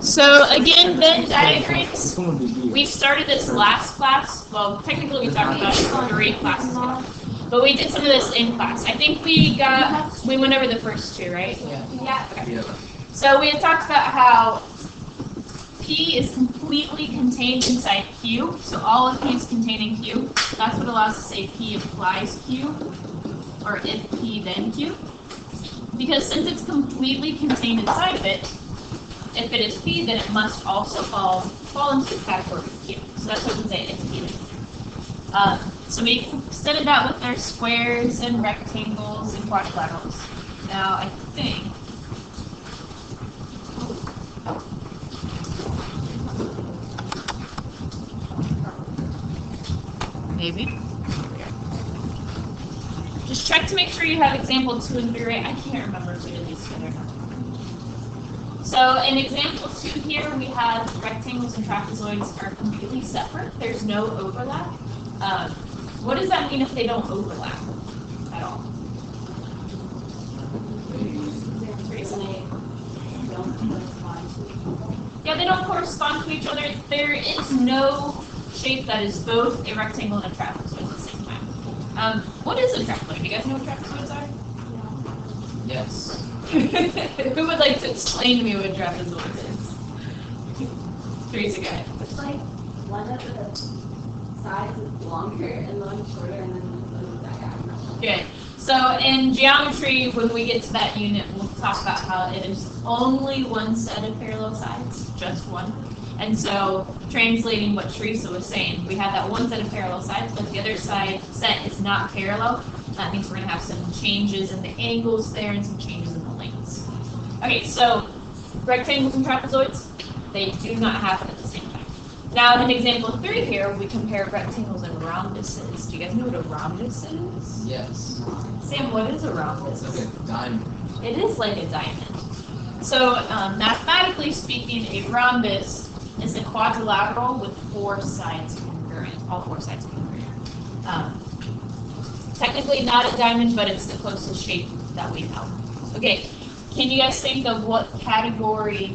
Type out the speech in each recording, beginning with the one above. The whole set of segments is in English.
So again, Venn diagrams, we started this last class. Well, technically we talked about it for 3 classes ago. But we did some of this in class. I think we went over the first 2, right? Yeah. Okay. So we had talked about how P is completely contained inside Q. So all of P is contained in Q. That's what allows us to say P implies Q, or if P then Q. Because since it's completely contained inside of it, if it is P, then it must also fall into the category of Q. So that's what we say if P then Q. So we set it out with our squares and rectangles and quadrilaterals. Now I think maybe. Just check to make sure you have example 2 and 3 right. I can't remember if we did these together. So in example 2 here, we have rectangles and trapezoids are completely separate. There's no overlap. What does that mean if they don't overlap at all? Yeah, they don't correspond to each other. There is no shape that is both a rectangle and a trapezoid at the same time. What is a trapezoid? Do you guys know what trapezoids are? Yes. Who would like to explain to me what a trapezoid is? Teresa, go ahead. It's like one of the sides is longer and one shorter, and then the diagonal. Good. So in geometry, when we get to that unit, we'll talk about how it is only one set of parallel sides, just one. And so translating what Teresa was saying, we have that one set of parallel sides, but the other side set is not parallel. That means we're going to have some changes in the angles there and some changes in the lengths. Okay, so rectangles and trapezoids, they do not happen at the same time. Now in example 3 here, we compare rectangles and rhombuses. Do you guys know what a rhombus is? Yes. Sam, what is a rhombus? It's like a diamond. It is like a diamond. So mathematically speaking, a rhombus is a quadrilateral with 4 sides congruent, all 4 sides congruent. Technically not a diamond, but it's the closest shape that we know. Okay, can you guys think of what category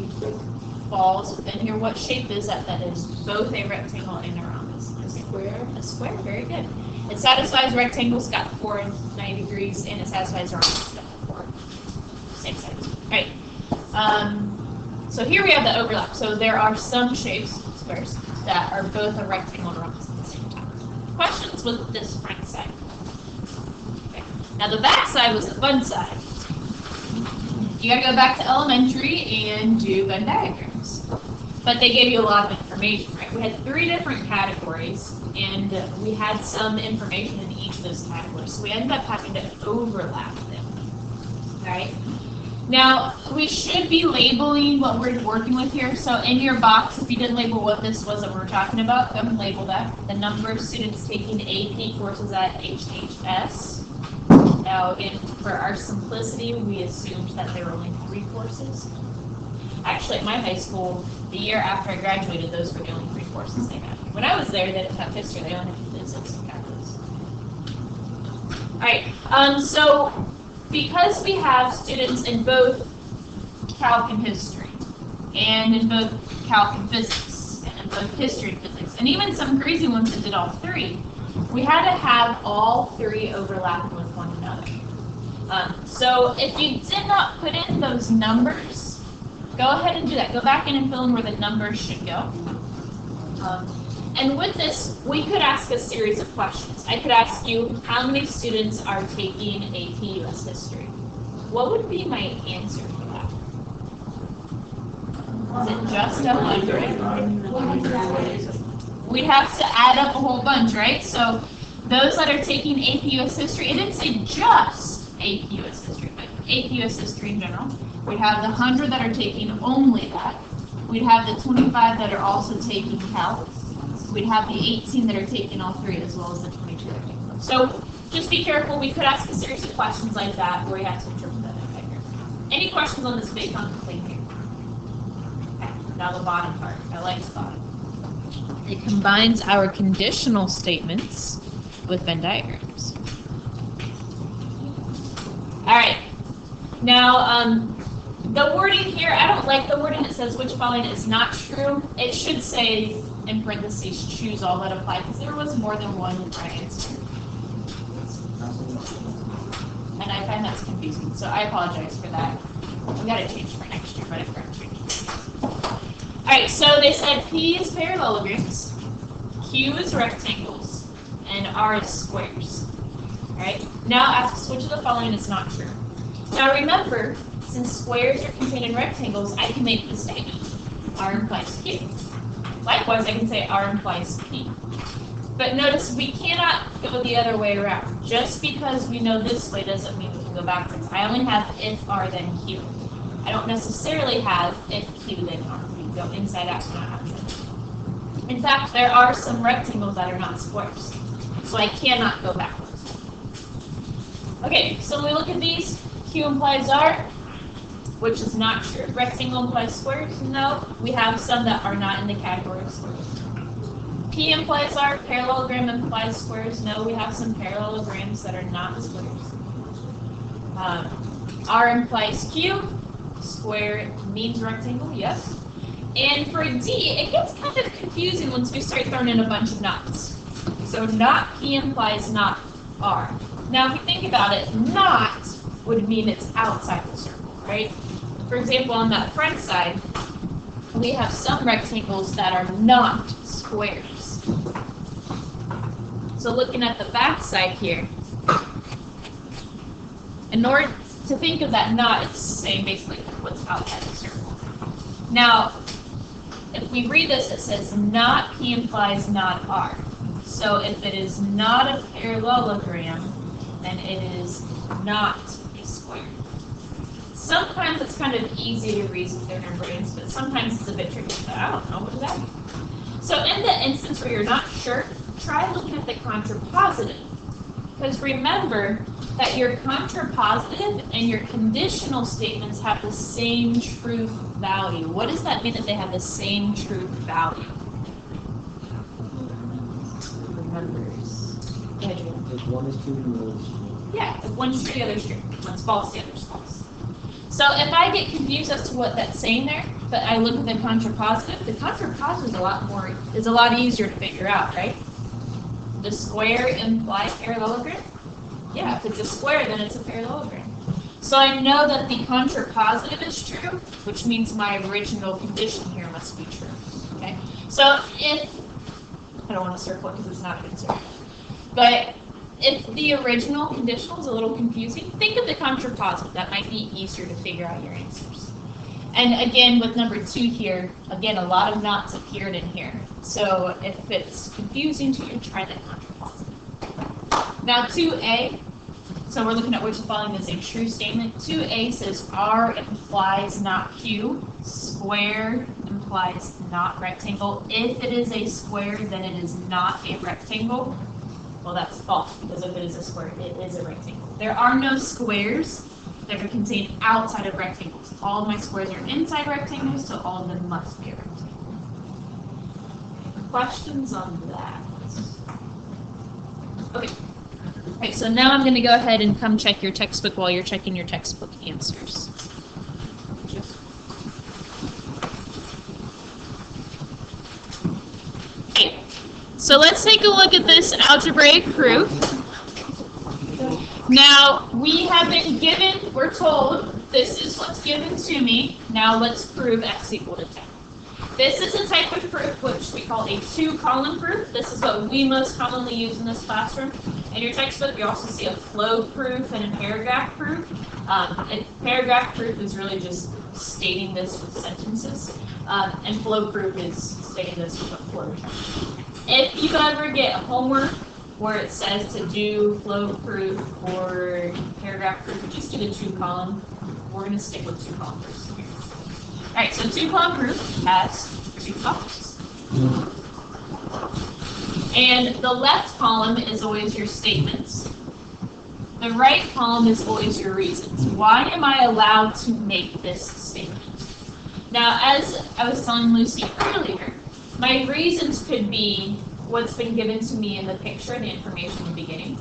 falls within here? What shape is that is both a rectangle and a rhombus? A square. A square, very good. It satisfies rectangles, got 4 and 90 degrees, and it satisfies rhombus, got 4. Same size. All right. So here we have the overlap. So there are some shapes, squares, that are both a rectangle and a rhombus at the same time. Questions with this front side? Okay. Now the back side was the fun side. You got to go back to elementary and do Venn diagrams. But they gave you a lot of information, right? We had 3 different categories, and we had some information in each of those categories. So we ended up having to overlap them, right? Now, we should be labeling what we're working with here. So in your box, if you didn't label what this was that we're talking about, go and label that. The number of students taking AP courses at HHS. Now, again, for our simplicity, we assumed that there were only 3 courses. Actually, at my high school, the year after I graduated, those were the only 3 courses they had. When I was there, they didn't have history. They only had physics and calculus. All right. So because we have students in both calc and history, and in both calc and physics, and in both history and physics, and even some crazy ones that did all 3, we had to have all 3 overlapping with one another. So if you did not put in those numbers, go ahead and do that. Go back in and fill in where the numbers should go. And with this, we could ask a series of questions. I could ask you, how many students are taking AP US History? What would be my answer for that? Is it just 100? We'd have to add up a whole bunch, right? So those that are taking AP US History, it didn't say just AP US History, but AP US History in general. We'd have the 100 that are taking only that. We'd have the 25 that are also taking calc. We'd have the 18 that are taking all 3, as well as the 22 that are taking them. So just be careful. We could ask a series of questions like that where you have to interpret that in here. Any questions on this big hunk of thing here? Okay, now the bottom part. I like the bottom. It combines our conditional statements with Venn diagrams. All right. Now, The wording here, I don't like the wording that says which following is not true. It should say in parentheses, choose all that apply, because there was more than one right answer. And I find that's confusing, so I apologize for that. We gotta change for next year, but I forgot to change. Alright, so they said P is parallelograms, Q is rectangles, and R is squares. Alright, now asks which of the following is not true. Now remember, since squares are contained in rectangles, I can make the statement R implies Q. Likewise, I can say R implies P. But notice we cannot go the other way around. Just because we know this way doesn't mean we can go backwards. I only have if R then Q. I don't necessarily have if Q then R. We go inside out and not outside. In fact, there are some rectangles that are not squares. So I cannot go backwards. Okay, so when we look at these, Q implies R, which is not true. Rectangle implies squares? No. We have some that are not in the category of squares. P implies R, parallelogram implies squares. No, we have some parallelograms that are not squares. R implies Q, square means rectangle, yes. And for D, it gets kind of confusing once we start throwing in a bunch of nots. So not P implies not R. Now if we think about it, not would mean it's outside the circle, right? For example, on that front side, we have some rectangles that are not squares. So looking at the back side here, in order to think of that not, it's saying basically what's outside the circle. Now, if we read this, it says not P implies not R. So if it is not a parallelogram, then it is not a square. Sometimes it's kind of easy to reason through their brains, but sometimes it's a bit tricky. So I don't know, what does that mean? So in the instance where you're not sure, try looking at the contrapositive. Because remember that your contrapositive and your conditional statements have the same truth value. What does that mean that they have the same truth value? If one is true, the other is true. Yeah, if one's true, the other's true. One's false, the other's false. So if I get confused as to what that's saying there, but I look at the contrapositive is a lot easier to figure out, right? The square implies parallelogram? Yeah, if it's a square, then it's a parallelogram. So I know that the contrapositive is true, which means my original condition here must be true. Okay? So if, I don't want to circle it because it's not a good circle, but if the original conditional is a little confusing, think of the contrapositive. That might be easier to figure out your answers. And again, with number 2 here, again, a lot of knots appeared in here. So if it's confusing to you, try that contrapositive. Now 2A, so we're looking at which of the following is a true statement. 2A says R implies not Q, square implies not rectangle. If it is a square, then it is not a rectangle. Well, that's false, because if it is a square, it is a rectangle. There are no squares that are contained outside of rectangles. All of my squares are inside rectangles, so all of them must be a rectangle. Questions on that? Okay. Okay, so now I'm going to go ahead and come check your textbook while you're checking your textbook answers. Okay. So let's take a look at this algebraic proof. Now, we have been given, we're told, this is what's given to me. Now let's prove x equal to 10. This is a type of proof which we call a 2-column proof. This is what we most commonly use in this classroom. In your textbook, you also see a flow proof and a paragraph proof. A paragraph proof is really just stating this with sentences, and flow proof is stating this with a flow chart. If you ever get homework where it says to do flow proof or paragraph proof, just do the 2-column. We're going to stick with 2-column proofs here. Alright, so 2-column proof has 2 columns. And the left column is always your statements. The right column is always your reasons. Why am I allowed to make this statement? Now, as I was telling Lucy earlier, my reasons could be what's been given to me in the picture, the information in the beginning.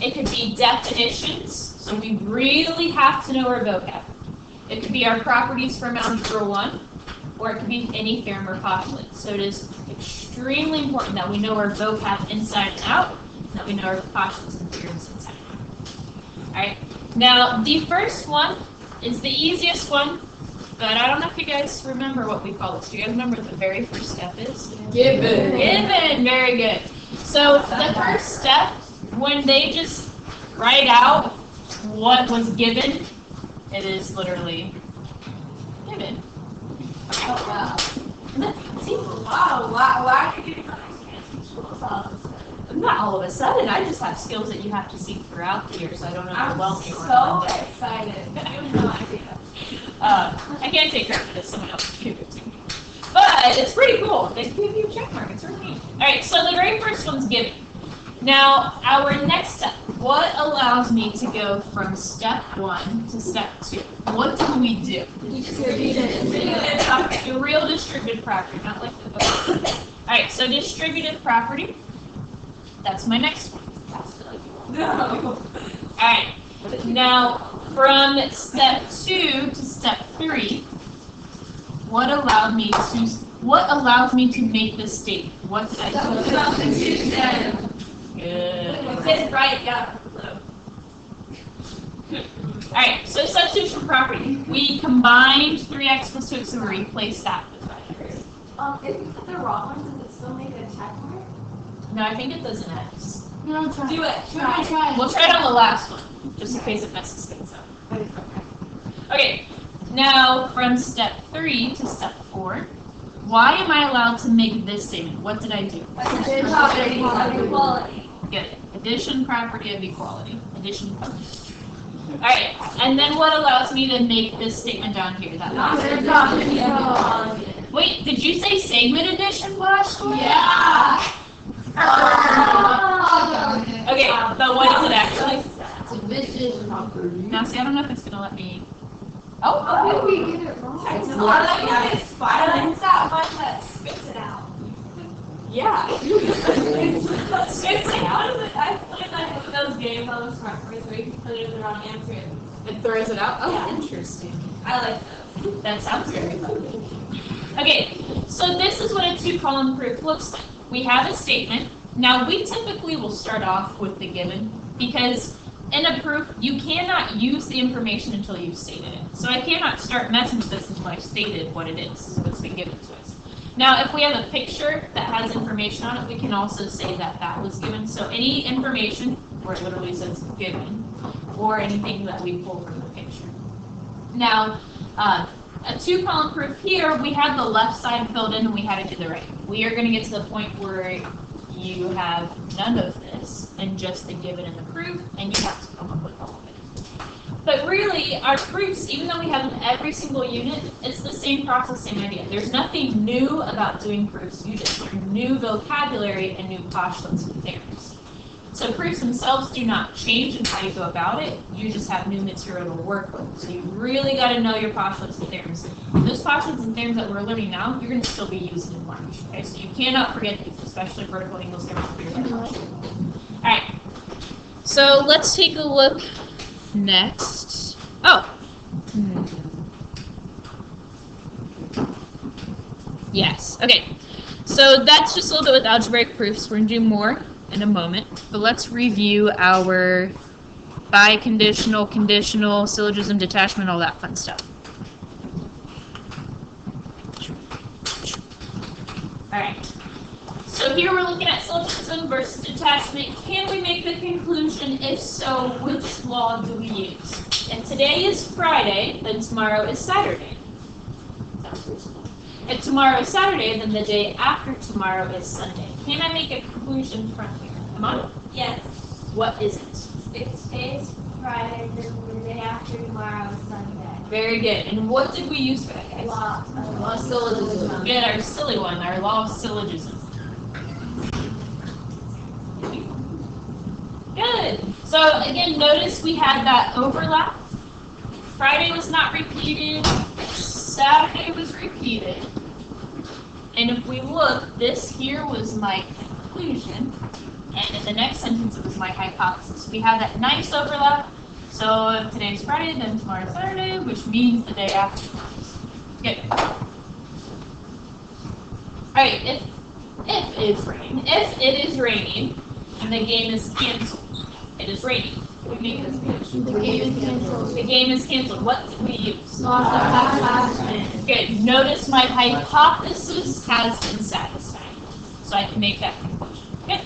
It could be definitions, so we really have to know our vocab. It could be our properties from Algebra 1, or it could be any theorem or postulate. So it is extremely important that we know our vocab inside and out, and that we know our postulates and theorems inside and out. Alright, now the first one is the easiest one, but I don't know if you guys remember what we call this. Do you guys remember what the very first step is? Given. Given, very good. So the first step, when they just write out what was given, it is literally given. Oh, wow. See, Wow, why are you getting not all of a sudden, I just have skills that you have to see throughout the year, so I don't I'm overwhelm you. so excited. I have no idea. I can't take credit for this, someone else gave it to me. But it's pretty cool. They give you a check mark, it's really neat. Alright, so the very first one's given. Now, our next step, what allows me to go from step 1 to step 2? What do we do? A real distributive property, not like the book. Alright, so distributive property, that's my next one. No. Alright, now from step 2 to step 3, what allows me to make this statement? What did I do? Good. It's right, yeah. Alright, so substitution property. We combined 3x plus 2x and replaced that with 5x. If you put the wrong one, does it still make it a check mark? No, I think it does an X. No, do it. Try. We'll try it on the last one, just in case it messes things up. Okay, now from step 3 to step 4, why am I allowed to make this statement? What did I do? Equality. Good. Addition property of equality. Addition property. Alright, and then what allows me to make this statement down here? That last one. Wait, did you say segment addition last one? Yeah. Okay, but what is it actually? It's a division property. Now see, I don't know if it's gonna let me. Oh, Oh, we get it wrong. It's violence that one that spits it out. yeah. It's like, how does it? I played like one of those games on the smart board where you can put in the wrong answer. It throws it out? Oh, Yeah. interesting. I like those. That sounds very fun. Okay, so this is what a two-column proof looks like. We have a statement. Now, we typically will start off with the given because in a proof, you cannot use the information until you've stated it. So I cannot start messing with this until I've stated what it is, what's been given to us. Now, if we have a picture that has information on it, we can also say that that was given. So any information where it literally says given, or anything that we pull from the picture. Now, a two-column proof here, we had the left side filled in and we had to do the right. We are going to get to the point where you have none of this and just the given and the proof, and you have to come up with all of it. But really, our proofs, even though we have them every single unit, it's the same process, same idea. There's nothing new about doing proofs. You just learn new vocabulary and new postulates and theorems. So proofs themselves do not change in how you go about it. You just have new material to work with. So you really got to know your postulates and theorems. And those postulates and theorems that we're learning now, you're going to still be using in March. Okay? So you cannot forget these, especially vertical angles, theorems. All right. So let's take a look next. Oh. Yes. Okay. So that's just a little bit with algebraic proofs. We're going to do more in a moment, but let's review our biconditional, conditional, syllogism, detachment, all that fun stuff. Alright, so here we're looking at syllogism versus detachment. Can we make the conclusion? If so, which law do we use? If today is Friday, then tomorrow is Saturday. If tomorrow is Saturday, then the day after tomorrow is Sunday. Can I make a conclusion from here? Come on. Yes. What is it? If today's Friday, then the day after tomorrow is Sunday. Very good. And what did we use for that, guys? Law of syllogism. Good, our silly one, our law of syllogism. Good. So again, notice we had that overlap. Friday was not repeated. Saturday was repeated. And if we look, this here was my conclusion. And in the next sentence, it was my hypothesis. We have that nice overlap. So if today's Friday, then tomorrow's Saturday, which means the day after tomorrow's. Good. Alright, if it is raining and the game is canceled, it is raining. We make this The game is canceled. The game is canceled. What do we use? Lost attachment. Good. Notice my hypothesis has been satisfied. So I can make that conclusion. Good.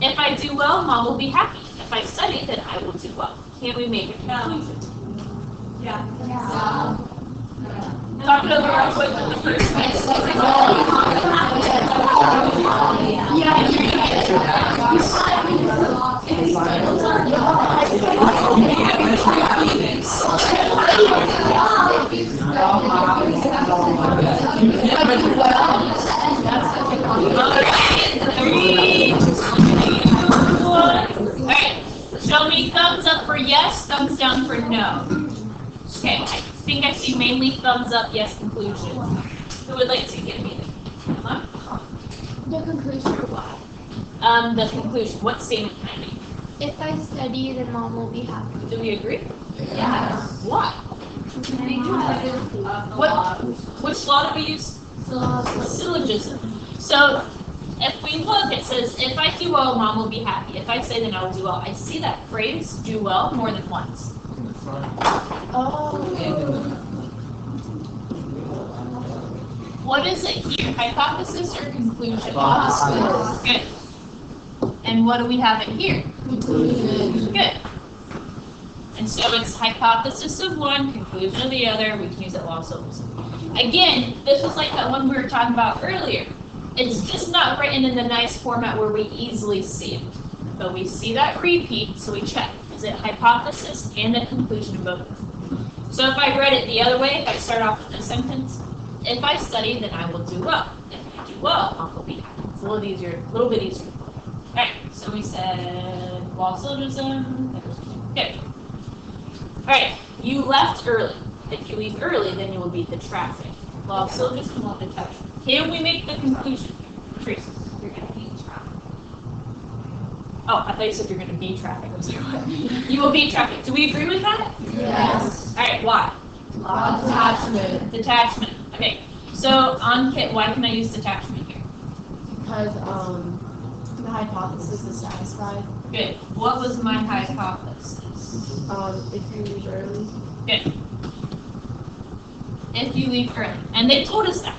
If I do well, Mom will be happy. If I study, then I will do well. Can we make a conclusion? Yeah. Talk it over real quick with the first Alright, show me thumbs up for yes, thumbs down for no. Okay, I think I see mainly thumbs up, yes, conclusion. Who would like to give me The conclusion of what? the conclusion? What statement can I make? If I study, then Mom will be happy. Do we agree? Yes. Why? Which law do we use? Syllogism. So if we look, it says, if I do well, Mom will be happy. If I say, then I will do well. I see that phrase, do well, more than once. Oh. What is it here? Hypothesis or conclusion? Hypothesis. Good. And what do we have in here? Conclusion. Good. And so it's hypothesis of one, conclusion of the other. We can use it law of syllogism. Again, this was like that one we were talking about earlier. It's just not written in the nice format where we easily see it. But we see that repeat, so we check. Is it hypothesis and a conclusion of both? So if I read it the other way, if I start off with a sentence, if I study, then I will do well. If I do well, I will be happy. It's a little easier, a little bit easier. Alright, so we said law of syllogism. Good. Alright, you left early. If you leave early, then you will beat the traffic. Law of syllogism, law of detection. Can we make the conclusion? Tracy, you're going to beat traffic. Oh, I thought you said you're going to beat traffic. I'm sorry. You will beat traffic. Do we agree with that? Yes. Alright, why? Law of attachment. Detachment. Okay. So on Kit, why can I use detachment here? Because the hypothesis is satisfied. Good. What was my hypothesis? If you leave early. Good. If you leave early. And they told us that.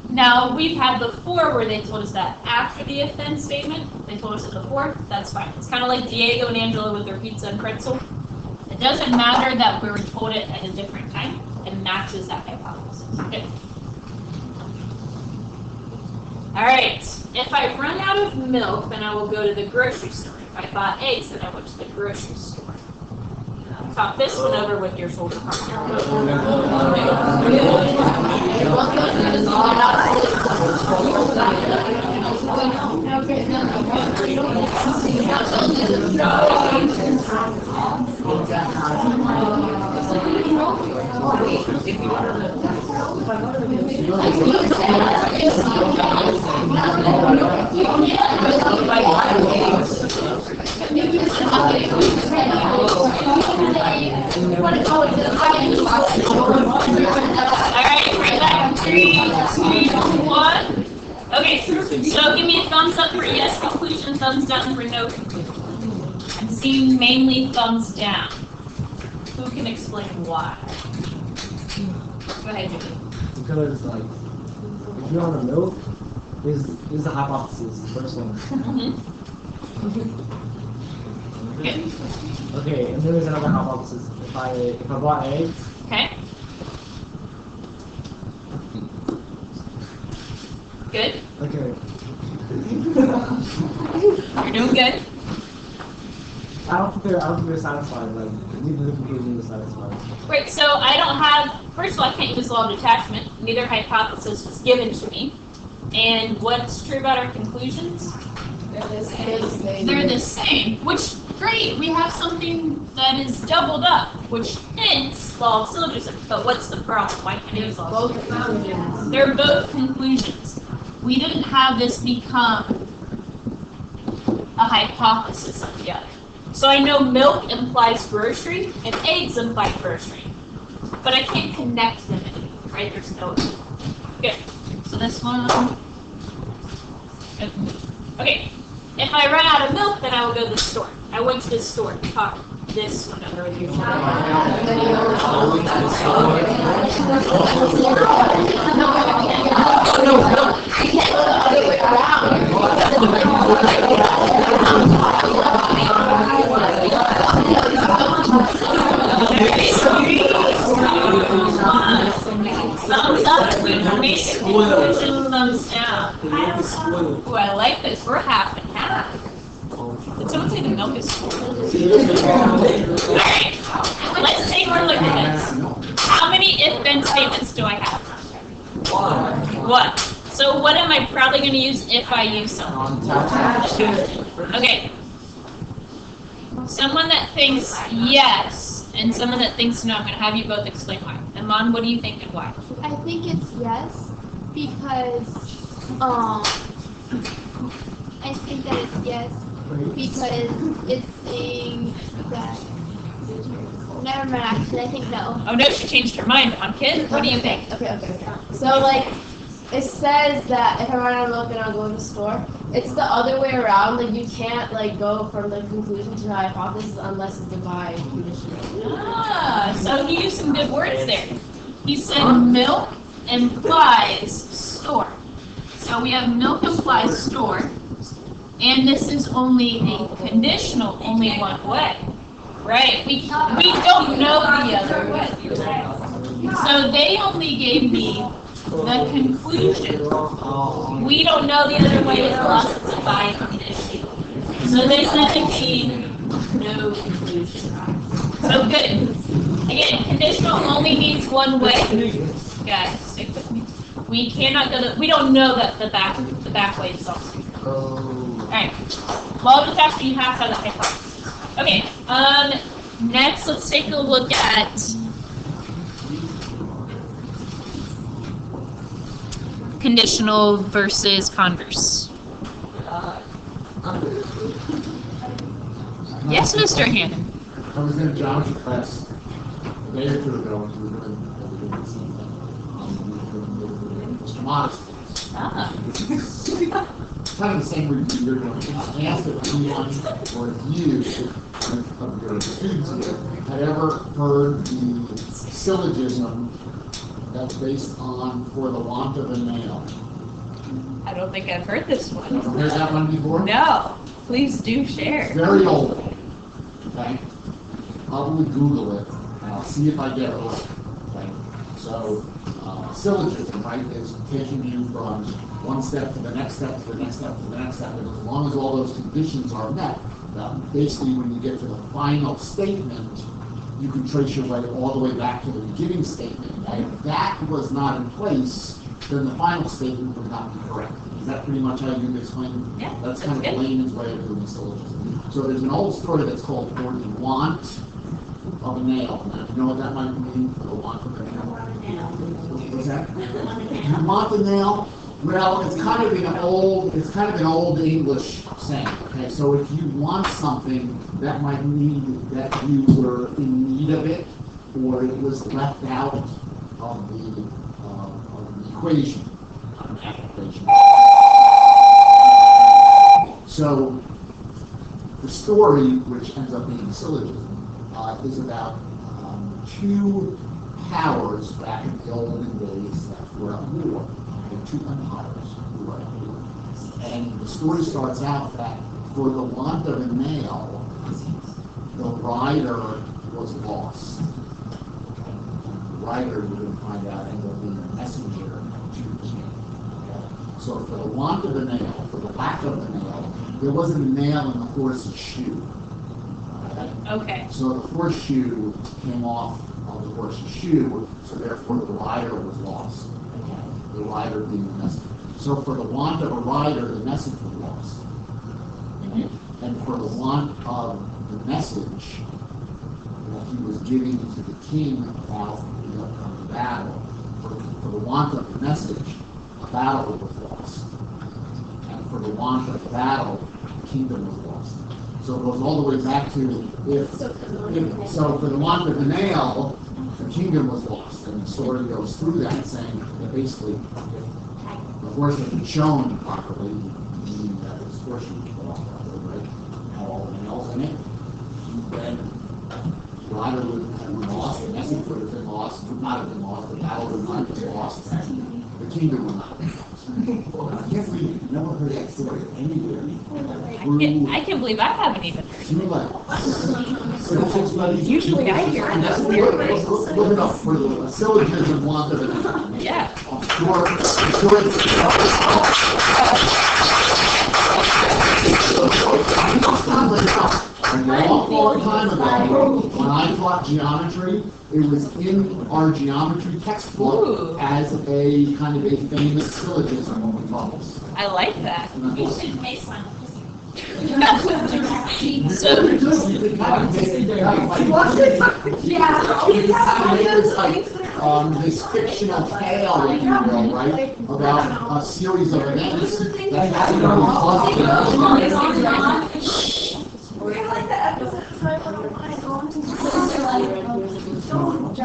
Now, we've had before where they told us that after the if then statement. They told us it before. That's fine. It's kind of like Diego and Angela with their pizza and pretzel. It doesn't matter that we were told it at a different time. It matches that hypothesis. Good. All right. If I run out of milk, then I will go to the grocery store. If I bought eggs, then I went to the grocery store. Talk this one over with your shoulder Alright, right back. 3, 2, 1. Okay, so give me a thumbs up for yes conclusion, thumbs down for no conclusion. I'm seeing mainly thumbs down. Who can explain why? Go ahead, Julie. Because, like, if you're on the milk, is the hypothesis, the first one. Good. Okay, and then there's another hypothesis. If I bought eggs, Okay. Good. okay. You're doing good. I don't think they're satisfied. Like, neither the conclusion is satisfied. Great, so I don't have, first of all, I can't use law of detachment. Neither hypothesis was given to me. And what's true about our conclusions? They're the same, which, great, we have something that is doubled up, which hence law of syllogism. But what's the problem? Why can't I use law of syllogism? They're both conclusions. We didn't have this become a hypothesis of the other. So I know milk implies grocery and eggs imply grocery. But I can't connect them anymore, right? There's no. Good. So this one. Okay. If I run out of milk, then I will go to the store. I went to the store. This one over here. Thumbs up. Thumbs down. Ooh, I like this. We're half and half. Did someone say the milk is spoiled? Alright, let's take a look at this. How many if-then statements do I have? One. So what am I probably going to use if I use something? Okay. Someone that thinks yes, and someone that thinks no, I'm going to have you both explain why. Iman, what do you think and why? I think it's yes because I think that it's yes because it's saying that. Never mind. Actually, I think no. Oh no, she changed her mind on kid. What do you think? Okay. So like, it says that if I run out of milk, then I'll go to the store. It's the other way around. Like you can't like go from the conclusion to the hypothesis unless it's by condition. So he used some good words there. He said milk implies store. So we have milk implies store, and this is only a conditional, only one way. Right? We don't know the other way. So they only gave me the conclusion. We don't know the other way unless it's a by condition. So they said it means no conclusion. So good. Again, conditional only means one way. Guys, stick with me. We cannot go we don't know that the back way is also. Alright. Law of attraction, you have to have the hypothesis. Okay, next let's take a look at conditional versus converse. Yes, Mr. Hannon. I was in a geometry class a day or two ago, and we were doing the same thing. Mr. Modest. Kind of the same reason you're doing. I asked if anyone or if you, of your students here, had ever heard the syllogism that's based on for the want of a nail. I don't think I've heard this one. Have you heard that one before? No. Please do It's share. very old. Okay? Probably Google it, and I'll see if I get it right. Okay? So, syllogism, right, is taking you from one step to the next step to the next step to the next step, and as long as all those conditions are met, basically when you get to the final statement, you can trace your way all the way back to the beginning statement. And if that was not in place, then the final statement would not be correct. Is that pretty much how you explain it? Yeah, That's that's kind of good. a layman's way of doing syllogism. So there's an old story that's called For the Want of a Nail. Now, do you know what that might mean? For the want of a nail? What's that? You want the nail? Well, it's kind of an old English saying. Okay, so if you want something, that might mean that you were in need of it, or it was left out of the equation. So the story, which ends up being a syllogism, is about two powers back in the olden days that were at war. Two empires who were at war. And the story starts out that for the want of a nail, the rider was lost. The rider, we're going to find out, ended up being a messenger to the king. Okay? So for the want of a nail, for the lack of a nail, there wasn't a nail in the horse's shoe. Okay. So the horseshoe came off of the horse's shoe, so therefore the rider was lost. The rider being the message. So for the want of a rider, the message was lost. Mm-hmm. And for the want of the message that he was giving to the king about the upcoming battle, for the want of the message, a battle was lost. And for the want of the battle, the kingdom was lost. So it goes all the way back to so for the month of the nail, the kingdom was lost. And the story goes through that, saying that basically, if the horse had been shown properly, meaning that this horse should be put off properly, right? Had all the nails in it, then the rider would have been lost, the message would have been lost, would not have been lost, the battle would not have been lost, and the kingdom would not have been lost. Well, I can't believe you've never heard that story anywhere. I can't believe I haven't even heard. Usually I hear it. That's weird. Look it up for the syllogism want of it. Yeah. Sure, And a long time ago, when I taught geometry, it was in our geometry textbook Ooh. as a kind of a famous syllogism when we taught this. I like that. You should make one. So, This fictional tale, if you will, right, about a series of events that happened on We're like the episode.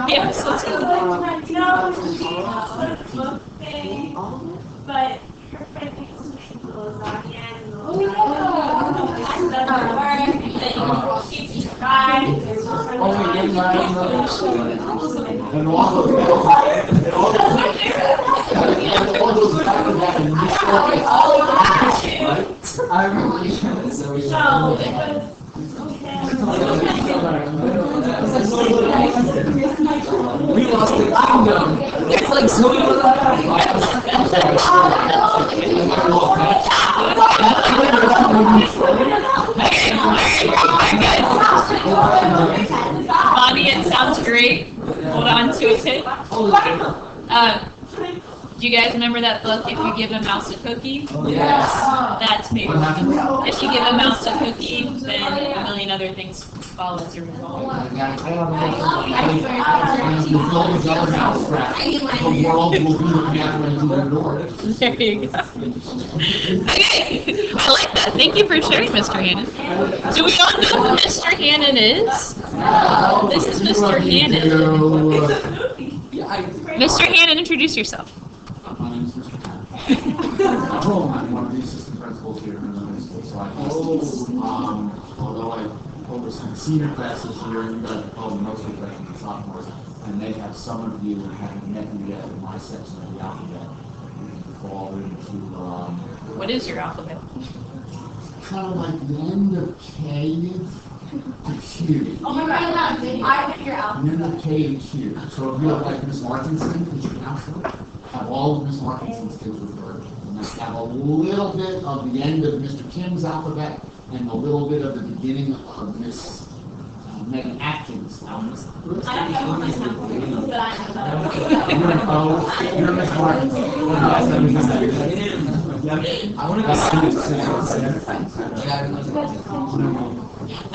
yeah, so it's But her friend makes lasagna and and all those back to back and I remember. So it We lost the kingdom. It's like so audience sounds great. Hold on to it. Do you guys remember that book, If You Give a Mouse a Cookie? Yes. That's me. What happened? If you give a mouse a cookie, then a million other things fall as a result. And if you fill with other mousetraps, the world will be looking at when you door. There you go. Okay, I like that. Thank you for sharing, Mr. Hannon. Do we all know who Mr. Hannon is? This is Mr. Hannon. Mr. Hannon, introduce yourself. My name is Mr. Hannon. I'm one of the assistant principals here in the middle school, so I although I oversee senior classes here, and you guys are probably mostly freshmen and sophomores, and they have some of you who haven't met me yet in my section of the alphabet. You can fall into, What is your alphabet? kind of like the end of K to Q. Oh my God, I figure out. And then the K to Q. So if you have like Miss Markinson, who's your counselor, have all of Miss Markinson's kids with her. And then have a little bit of the end of Mr. Kim's alphabet and a little bit of the beginning of Miss Megan Atkins' alphabet. I don't know what my sound is, but I know. You're an O, you're Miss Markinson. I want to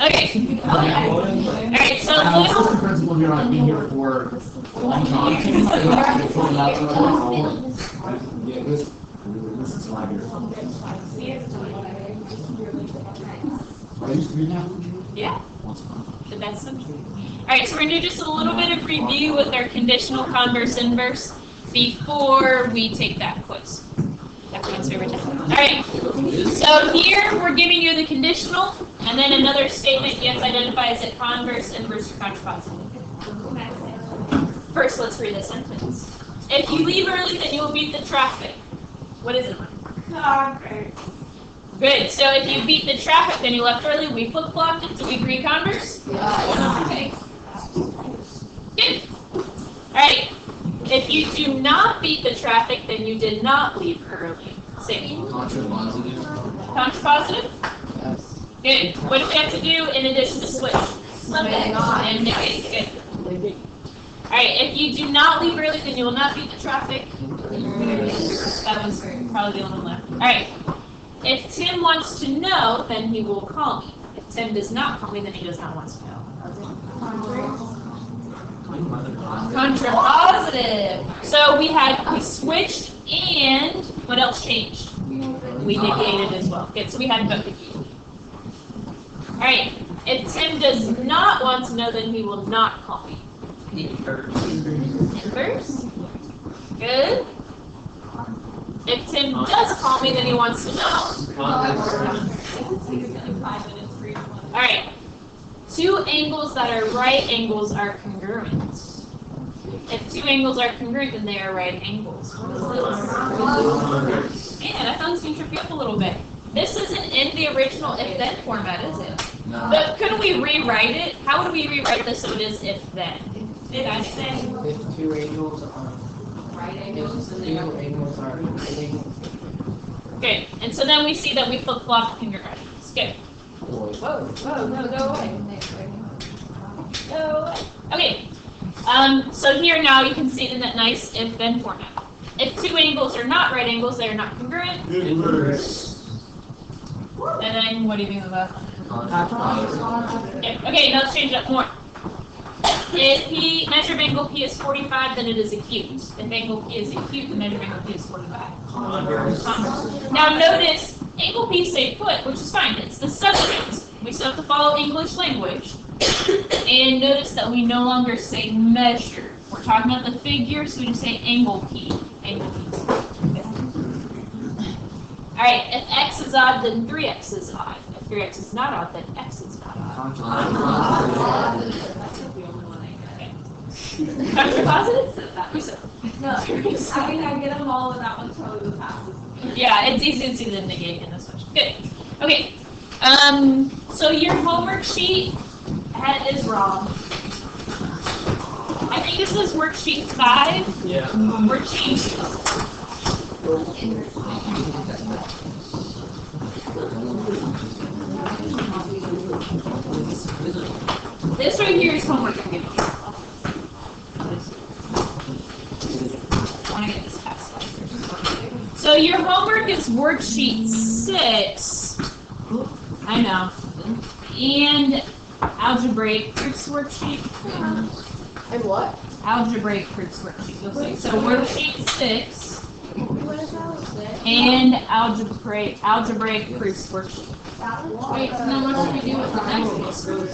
Okay. Alright, so I'm an this, assistant principal here, I've been here for a long time. Yeah, this is my year. I used to be now. yeah, Once upon a time. the best subject. Alright, so we're gonna do just a little bit of review with our conditional converse inverse before we take that quiz. Everyone's favorite time. Alright, so here we're giving you the conditional, and then another statement you have to identify is it converse, inverse, or contrapositive. First, let's read the sentence. If you leave early, then you will beat the traffic. What is it? Good. So if you beat the traffic, then you left early. We flip-flopped it. Do we agree converse? Okay. Good. All right. If you do not beat the traffic, then you did not leave early. Same. Contrapositive. Contrapositive? Good. What do we have to do in addition to switch? And negate. Good. All right. If you do not leave early, then you will not beat the traffic. That was probably the only one left. All right. If Tim wants to know, then he will call me. If Tim does not call me, then he does not want to know. Contrapositive. So we switched, and what else changed? We negated as well. Good. So we had both. Alright, if Tim does not want to know, then he will not call me. Numbers? Good. If Tim does call me, then he wants to know. Alright. Two angles that are right angles are congruent. If two angles are congruent, then they are right angles. What is this? Man, I found this going to trip you up a little bit. This isn't in the original if-then format, is it? No. But couldn't we rewrite it? How would we rewrite this so it is if-then? Did I say? If two angles are, Right if angles and two then. angles are right angles. Okay, and so then we see that we flip-flop congruence. Good. Or Whoa, no, go away. Go away. Okay. So here now you can see it in that nice if-then format. If two angles are not right angles, they are not congruent. And then what do you think of that? Okay, now let's change it up more. If measure of angle P is 45, then it is acute. If angle P is acute, the measure of angle P is 45. Now notice, angle P stayed put, which is fine. It's the subject. We still have to follow English language. And notice that we no longer say measure. We're talking about the figure, so we just say angle P. Angle P. Alright, if x is odd, then 3x is odd. If 3x is not odd, then x is not odd. That's the only one I get. Dr. Positive? No, I mean, I get them all, and that one totally was passes. Yeah, it's easy to see the negate in this one. Good. Okay. So your homework sheet is wrong. I think this is worksheet 5. Yeah. Worksheet. This right here is homework I'm giving you. I want to get this past. So your homework is worksheet 6. I know. And algebraic proofs worksheet. And what? Algebraic proofs worksheet. You'll see. So worksheet 6 What is that? and algebraic proofs worksheet. Wait, so then what should we do with the next one?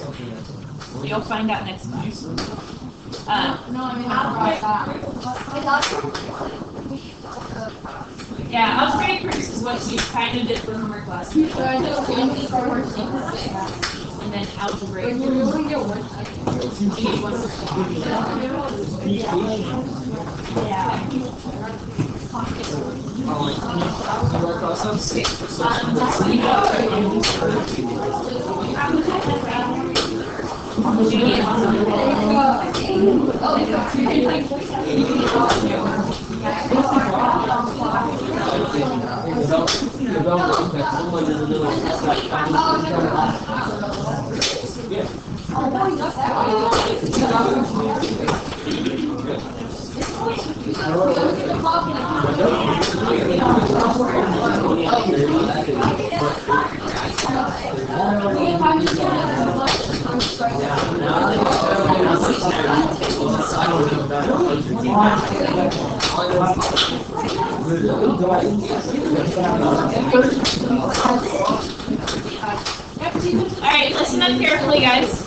You'll find out next time. No, I mean, I'll write that. Yeah, algebraic proofs is what you kind of did for homework last week. So I just change this for worksheet 6. And then algebraic Wait, proofs. we only get one Alright, listen up carefully, guys.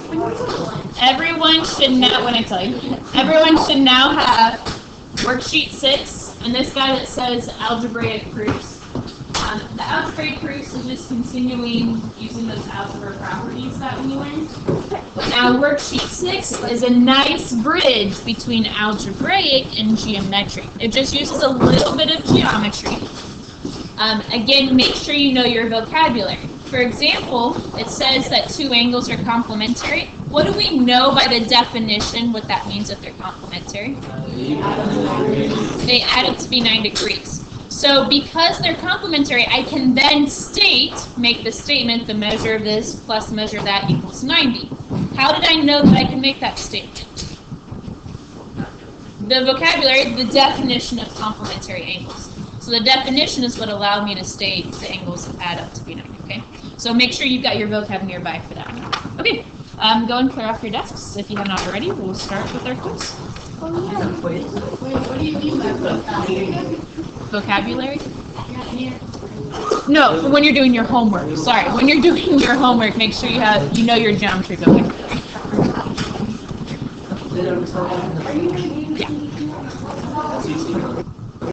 Everyone should know, when I tell you, everyone should now have worksheet 6, and this guy that says algebraic proofs. The algebraic proofs is just continuing using those algebra properties that we learned. Now, worksheet 6 is a nice bridge between algebraic and geometric. It just uses a little bit of geometry. Again, make sure you know your vocabulary. For example, it says that two angles are complementary. What do we know by the definition what that means if they're complementary? They add up to be 9 degrees. So because they're complementary, I can then make the statement, the measure of this plus measure of that equals 90. How did I know that I can make that statement? The vocabulary, the definition of complementary angles. So the definition is what allowed me to state the angles add up to be 90, okay? So make sure you've got your vocab nearby for that one. Okay, go and clear off your desks if you have not already. We'll start with our quiz. Wait, what do you mean by vocabulary? Vocabulary? Yeah, here. No, for when you're doing your homework. Sorry, when you're doing your homework, make sure you know your geometry going. Are you gonna use Yeah. the